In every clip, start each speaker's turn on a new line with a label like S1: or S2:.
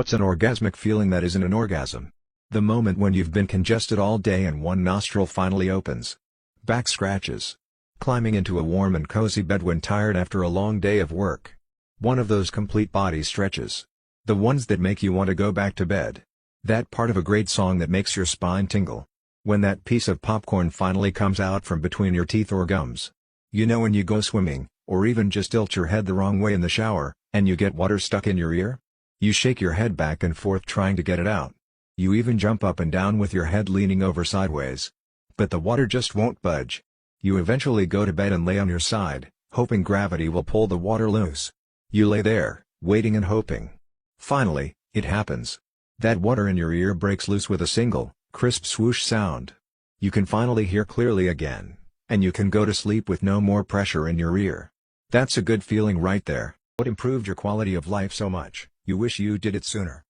S1: What's an orgasmic feeling that isn't an orgasm? The moment when you've been congested all day and one nostril finally opens. Back scratches. Climbing into a warm and cozy bed when tired after a long day of work. One of those complete body stretches. The ones that make you want to go back to bed. That part of a great song that makes your spine tingle. When that piece of popcorn finally comes out from between your teeth or gums. You know when you go swimming, or even just tilt your head the wrong way in the shower, and you get water stuck in your ear? You shake your head back and forth trying to get it out. You even jump up and down with your head leaning over sideways. But the water just won't budge. You eventually go to bed and lay on your side, hoping gravity will pull the water loose. You lay there, waiting and hoping. Finally, it happens. That water in your ear breaks loose with a single, crisp swoosh sound. You can finally hear clearly again, and you can go to sleep with no more pressure in your ear. That's a good feeling right there. What improved your quality of life so much, you wish you did it sooner?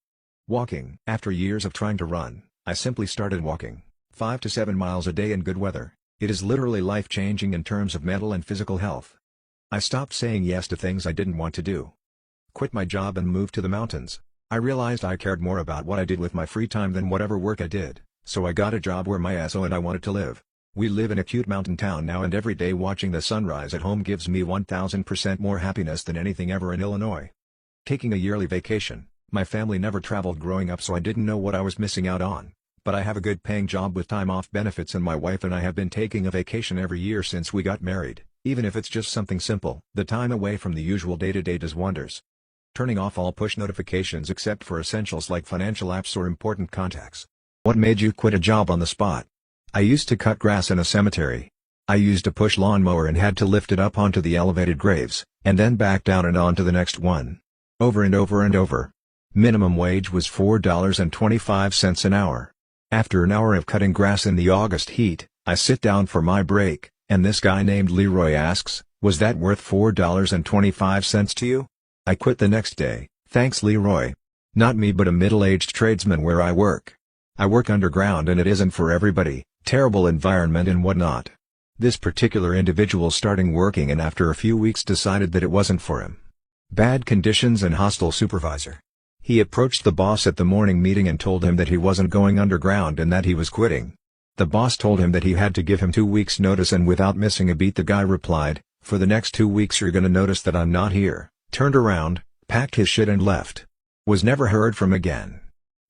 S1: Walking. After years of trying to run, I simply started walking, 5 to 7 miles a day in good weather. It is literally life-changing in terms of mental and physical health. I stopped saying yes to things I didn't want to do. Quit my job and moved to the mountains. I realized I cared more about what I did with my free time than whatever work I did, so I got a job where my asso and I wanted to live. We live in a cute mountain town now, and every day watching the sunrise at home gives me 1000% more happiness than anything ever in Illinois. Taking a yearly vacation. My family never traveled growing up, so I didn't know what I was missing out on. But I have a good paying job with time off benefits, and my wife and I have been taking a vacation every year since we got married, even if it's just something simple. The time away from the usual day-to-day does wonders. Turning off all push notifications except for essentials like financial apps or important contacts. What made you quit a job on the spot? I used to cut grass in a cemetery. I used a push lawnmower and had to lift it up onto the elevated graves, and then back down and on to the next one. Over and over and over. Minimum wage was $4.25 an hour. After an hour of cutting grass in the August heat, I sit down for my break, and this guy named Leroy asks, "Was that worth $4.25 to you?" I quit the next day, thanks Leroy. Not me, but a middle-aged tradesman where I work. I work underground and it isn't for everybody, terrible environment and whatnot. This particular individual starting working and after a few weeks decided that it wasn't for him. Bad conditions and hostile supervisor. He approached the boss at the morning meeting and told him that he wasn't going underground and that he was quitting. The boss told him that he had to give him 2 weeks notice, and without missing a beat the guy replied, "For the next 2 weeks you're gonna notice that I'm not here." Turned around, packed his shit and left. Was never heard from again.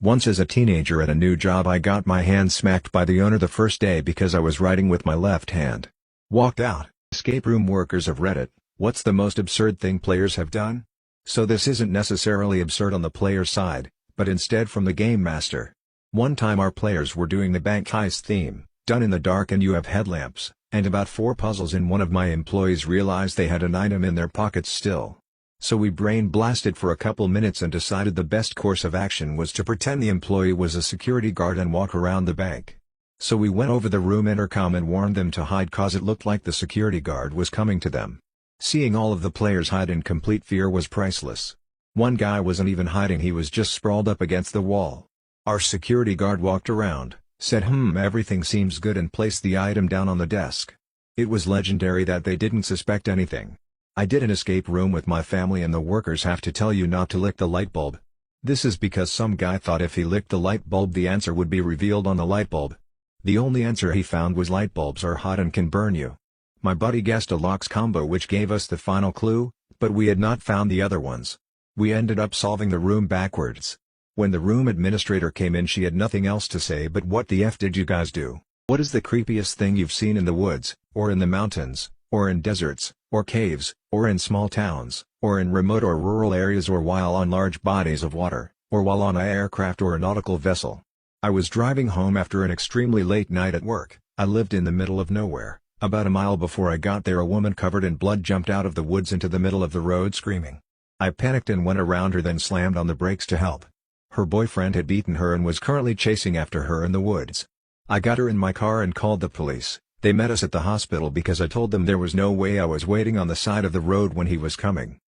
S1: Once as a teenager at a new job I got my hand smacked by the owner the first day because I was writing with my left hand. Walked out. Escape room workers of Reddit, what's the most absurd thing players have done? So this isn't necessarily absurd on the player's side, but instead from the game master. One time our players were doing the bank heist theme, done in the dark and you have headlamps, and about 4 puzzles in one of my employees realized they had an item in their pockets still. So we brain blasted for a couple minutes and decided the best course of action was to pretend the employee was a security guard and walk around the bank. So we went over the room intercom and warned them to hide cause it looked like the security guard was coming to them. Seeing all of the players hide in complete fear was priceless. One guy wasn't even hiding, he was just sprawled up against the wall. Our security guard walked around, said everything seems good, and placed the item down on the desk. It was legendary that they didn't suspect anything. I did an escape room with my family and the workers have to tell you not to lick the light bulb. This is because some guy thought if he licked the light bulb the answer would be revealed on the light bulb. The only answer he found was light bulbs are hot and can burn you. My buddy guessed a locks combo which gave us the final clue, but we had not found the other ones. We ended up solving the room backwards. When the room administrator came in she had nothing else to say but "What the F did you guys do? What is the creepiest thing you've seen in the woods, or in the mountains, or in deserts, or caves, or in small towns, or in remote or rural areas, or while on large bodies of water, or while on an aircraft or a nautical vessel?" I was driving home after an extremely late night at work. I lived in the middle of nowhere. About a mile before I got there a woman covered in blood jumped out of the woods into the middle of the road screaming. I panicked and went around her, then slammed on the brakes to help. Her boyfriend had beaten her and was currently chasing after her in the woods. I got her in my car and called the police. They met us at the hospital because I told them there was no way I was waiting on the side of the road when he was coming.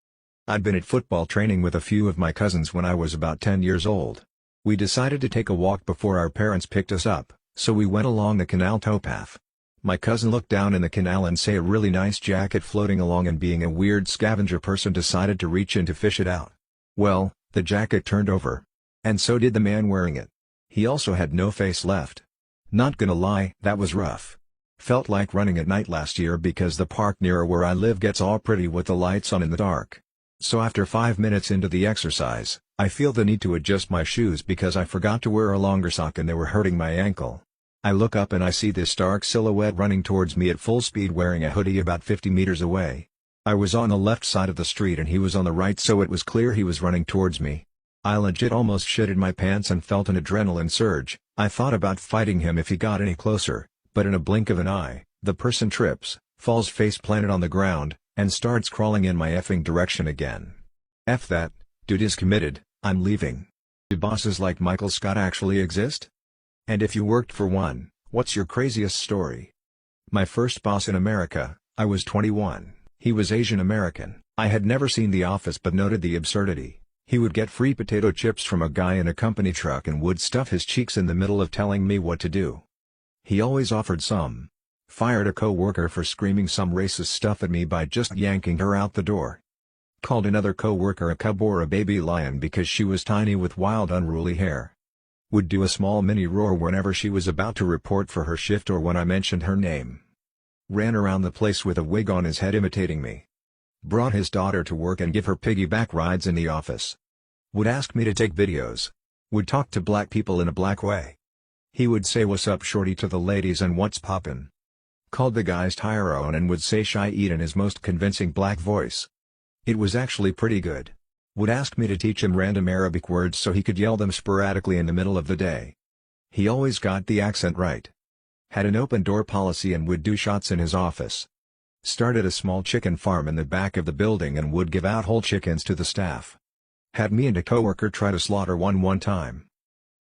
S1: I'd been at football training with a few of my cousins when I was about 10 years old. We decided to take a walk before our parents picked us up, so we went along the canal towpath. My cousin looked down in the canal and saw a really nice jacket floating along, and being a weird scavenger person decided to reach in to fish it out. Well, the jacket turned over. And so did the man wearing it. He also had no face left. Not gonna lie, that was rough. Felt like running at night last year because the park near where I live gets all pretty with the lights on in the dark. So after 5 minutes into the exercise, I feel the need to adjust my shoes because I forgot to wear a longer sock and they were hurting my ankle. I look up and I see this dark silhouette running towards me at full speed wearing a hoodie about 50 meters away. I was on the left side of the street and he was on the right, so it was clear he was running towards me. I legit almost shitted my pants and felt an adrenaline surge. I thought about fighting him if he got any closer, but in a blink of an eye, the person trips, falls face planted on the ground, and starts crawling in my effing direction again. F that, dude is committed, I'm leaving. Do bosses like Michael Scott actually exist? And if you worked for one, what's your craziest story? My first boss in America, I was 21, he was Asian American. I had never seen The Office but noted the absurdity. He would get free potato chips from a guy in a company truck and would stuff his cheeks in the middle of telling me what to do. He always offered some. Fired a co-worker for screaming some racist stuff at me by just yanking her out the door. Called another co-worker a cub or a baby lion because she was tiny with wild unruly hair. Would do a small mini roar whenever she was about to report for her shift or when I mentioned her name. Ran around the place with a wig on his head imitating me. Brought his daughter to work and give her piggyback rides in the office. Would ask me to take videos. Would talk to black people in a black way. He would say "What's up shorty" to the ladies and "What's poppin'?" Called the guys Tyrone and would say "Shy Eat" in his most convincing black voice. It was actually pretty good. Would ask me to teach him random Arabic words so he could yell them sporadically in the middle of the day. He always got the accent right. Had an open door policy and would do shots in his office. Started a small chicken farm in the back of the building and would give out whole chickens to the staff. Had me and a coworker try to slaughter one time.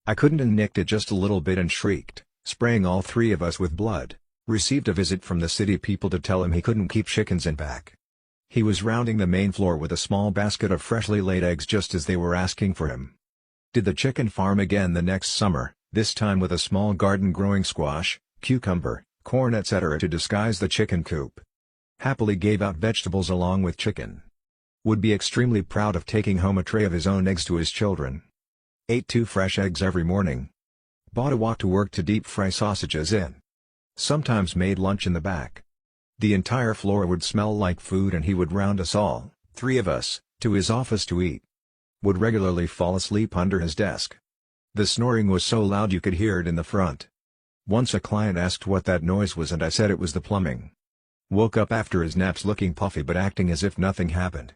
S1: I couldn't and nicked it just a little bit and shrieked, spraying all three of us with blood. Received a visit from the city people to tell him he couldn't keep chickens in back. He was rounding the main floor with a small basket of freshly laid eggs just as they were asking for him. Did the chicken farm again the next summer, this time with a small garden growing squash, cucumber, corn etc. to disguise the chicken coop. Happily gave out vegetables along with chicken. Would be extremely proud of taking home a tray of his own eggs to his children. Ate 2 fresh eggs every morning. Bought a wok to work to deep fry sausages in. Sometimes made lunch in the back. The entire floor would smell like food and he would round us all, 3 of us, to his office to eat. Would regularly fall asleep under his desk. The snoring was so loud you could hear it in the front. Once a client asked what that noise was and I said it was the plumbing. Woke up after his naps looking puffy but acting as if nothing happened.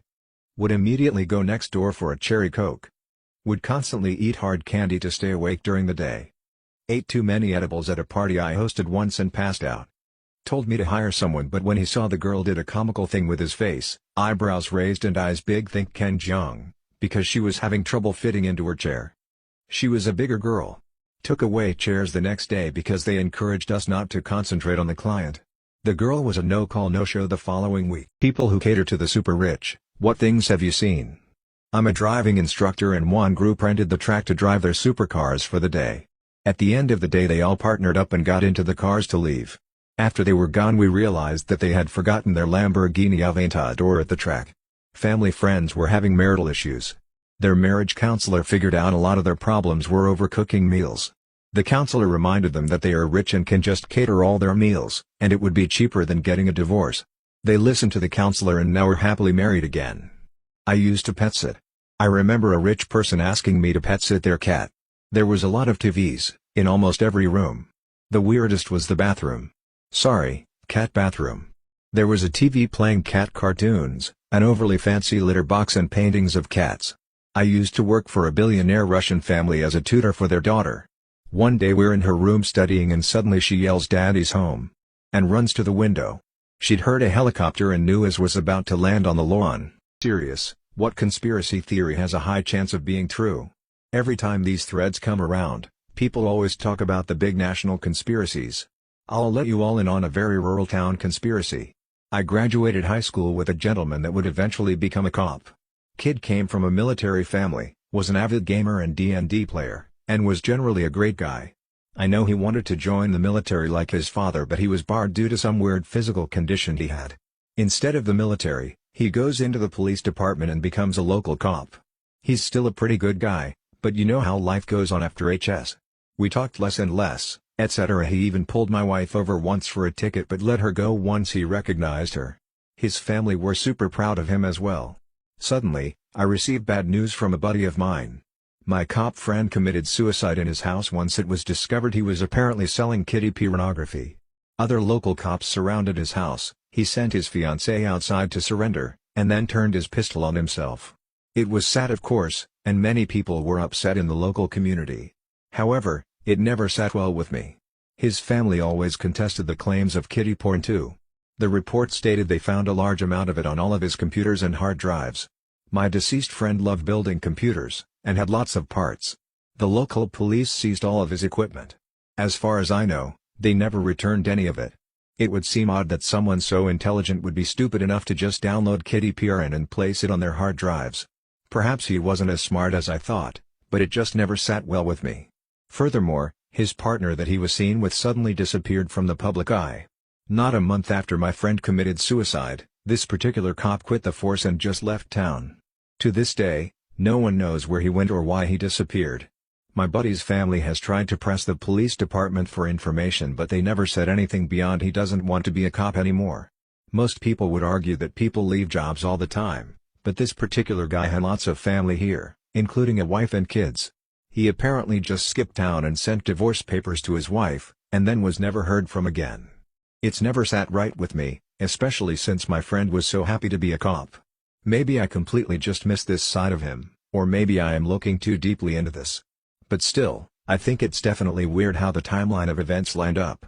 S1: Would immediately go next door for a cherry coke. Would constantly eat hard candy to stay awake during the day. Ate too many edibles at a party I hosted once and passed out. Told me to hire someone but when he saw the girl did a comical thing with his face, eyebrows raised and eyes big, think Ken Jeong, because she was having trouble fitting into her chair. She was a bigger girl. Took away chairs the next day because they encouraged us not to concentrate on the client. The girl was a no-call no-show the following week. People who cater to the super rich, what things have you seen? I'm a driving instructor and one group rented the track to drive their supercars for the day. At the end of the day they all partnered up and got into the cars to leave. After they were gone we realized that they had forgotten their Lamborghini Aventador at the track. Family friends were having marital issues. Their marriage counselor figured out a lot of their problems were overcooking meals. The counselor reminded them that they are rich and can just cater all their meals, and it would be cheaper than getting a divorce. They listened to the counselor and now are happily married again. I used to pet sit. I remember a rich person asking me to pet sit their cat. There was a lot of TVs, in almost every room. The weirdest was the bathroom. Sorry, cat bathroom. There was a TV playing cat cartoons, an overly fancy litter box and paintings of cats. I used to work for a billionaire Russian family as a tutor for their daughter. One day we're in her room studying and suddenly she yells "Daddy's home!" and runs to the window. She'd heard a helicopter and knew it was about to land on the lawn. Serious, what conspiracy theory has a high chance of being true? Every time these threads come around, people always talk about the big national conspiracies. I'll let you all in on a very rural town conspiracy. I graduated high school with a gentleman that would eventually become a cop. Kid came from a military family, was an avid gamer and D&D player, and was generally a great guy. I know he wanted to join the military like his father but he was barred due to some weird physical condition he had. Instead of the military, he goes into the police department and becomes a local cop. He's still a pretty good guy, But you know how life goes on after HS. We talked less and less, etc. He even pulled my wife over once for a ticket but let her go once he recognized her. His family were super proud of him as well. Suddenly, I received bad news from a buddy of mine. My cop friend committed suicide in his house once it was discovered he was apparently selling kiddie pornography. Other local cops surrounded his house, he sent his fiancée outside to surrender, and then turned his pistol on himself. It was sad of course, and many people were upset in the local community. However, it never sat well with me. His family always contested the claims of kiddie porn too. The report stated they found a large amount of it on all of his computers and hard drives. My deceased friend loved building computers, and had lots of parts. The local police seized all of his equipment. As far as I know, they never returned any of it. It would seem odd that someone so intelligent would be stupid enough to just download kiddie porn and place it on their hard drives. Perhaps he wasn't as smart as I thought, but it just never sat well with me. Furthermore, his partner that he was seen with suddenly disappeared from the public eye. Not a month after my friend committed suicide, this particular cop quit the force and just left town. To this day, no one knows where he went or why he disappeared. My buddy's family has tried to press the police department for information but they never said anything beyond he doesn't want to be a cop anymore. Most people would argue that people leave jobs all the time, but this particular guy had lots of family here, including a wife and kids. He apparently just skipped town and sent divorce papers to his wife, and then was never heard from again. It's never sat right with me, especially since my friend was so happy to be a cop. Maybe I completely just missed this side of him, or maybe I am looking too deeply into this. But still, I think it's definitely weird how the timeline of events lined up.